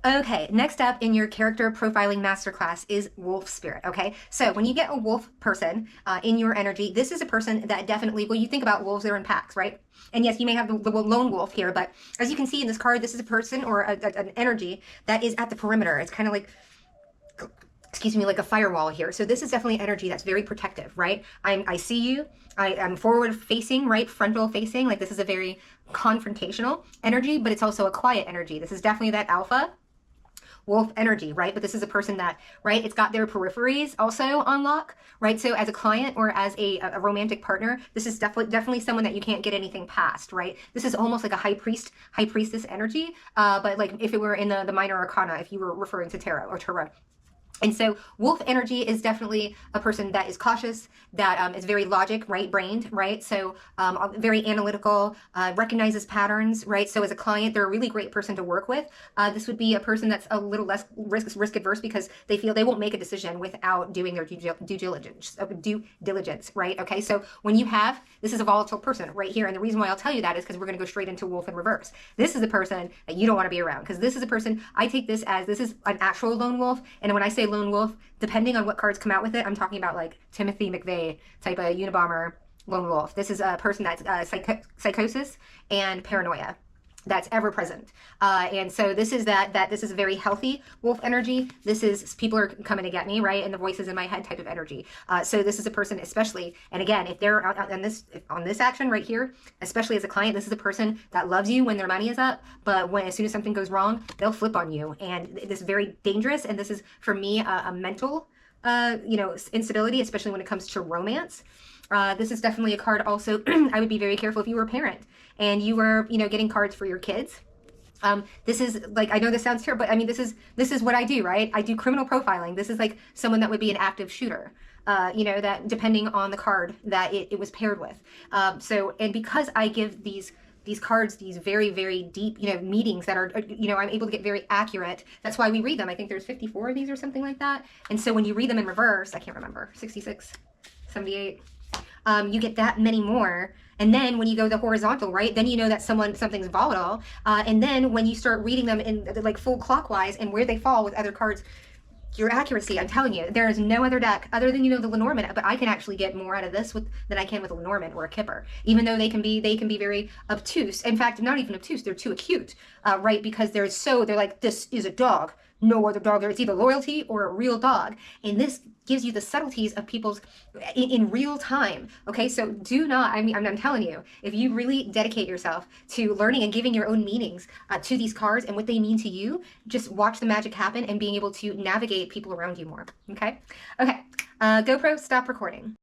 Okay, next up in your character profiling masterclass is wolf spirit. Okay, so when you get a wolf person in your energy, this is a person that definitely, well, you think about wolves, they're in packs, right? And yes, you may have the lone wolf here, but as you can see in this card, this is a person or an energy that is at the perimeter. It's kind of like, excuse me, like a firewall here. So this is definitely energy that's very protective, right? I see you. I'm forward facing, right? Frontal facing. Like this is a very confrontational energy, but it's also a quiet energy. This is definitely that alpha wolf energy, right? But this is a person that, right, it's got their peripheries also on lock, right? So as a client or as a romantic partner, this is definitely someone that you can't get anything past, right? This is almost like a high priestess energy, but like if it were in the minor arcana, if you were referring to tarot or tarot. And so wolf energy is definitely a person that is cautious, that is very logic, right-brained, right? So very analytical, recognizes patterns, right? So as a client, they're a really great person to work with. This would be a person that's a little less risk adverse because they feel they won't make a decision without doing their due diligence, right? Okay, so when you have, this is a volatile person right here. And the reason why I'll tell you that is because we're going to go straight into wolf in reverse. This is a person that you don't want to be around because this is a person, I take this as this is an actual lone wolf. And when I say lone wolf, depending on what cards come out with it, I'm talking about like Timothy McVeigh type of Unabomber lone wolf. This is a person that's psychosis and paranoia that's ever present. And so this is this is a very healthy wolf energy. This is people are coming to get me, right? And the voices in my head type of energy. So this is a person especially, and again, if they're on this action right here, especially as a client, this is a person that loves you when their money is up, but when as soon as something goes wrong, they'll flip on you. And this is very dangerous. And this is for me a mental instability, especially when it comes to romance. This is definitely a card also. I would be very careful if you were a parent and you were, getting cards for your kids. This is like, I know this sounds terrible, but I mean, this is what I do, right? I do criminal profiling. This is like someone that would be an active shooter, that depending on the card that it was paired with. And because I give these cards, these very, very deep, meetings that are, I'm able to get very accurate. That's why we read them. I think there's 54 of these or something like that. And so when you read them in reverse, I can't remember, 66, 78, you get that many more. And then when you go the horizontal, right, then you know that something's volatile. And then when you start reading them in like full clockwise and where they fall with other cards, your accuracy, I'm telling you, there is no other deck other than, the Lenormand, but I can actually get more out of this than I can with a Lenormand or a Kipper, even though they can be very obtuse. In fact, not even obtuse, they're too acute, right? Because they're like, this is a dog. No other dog there. It's either loyalty or a real dog. And this gives you the subtleties of people's in real time. Okay, so do not, I'm telling you, if you really dedicate yourself to learning and giving your own meanings to these cards and what they mean to you, just watch the magic happen and being able to navigate people around you more. Okay, GoPro, stop recording.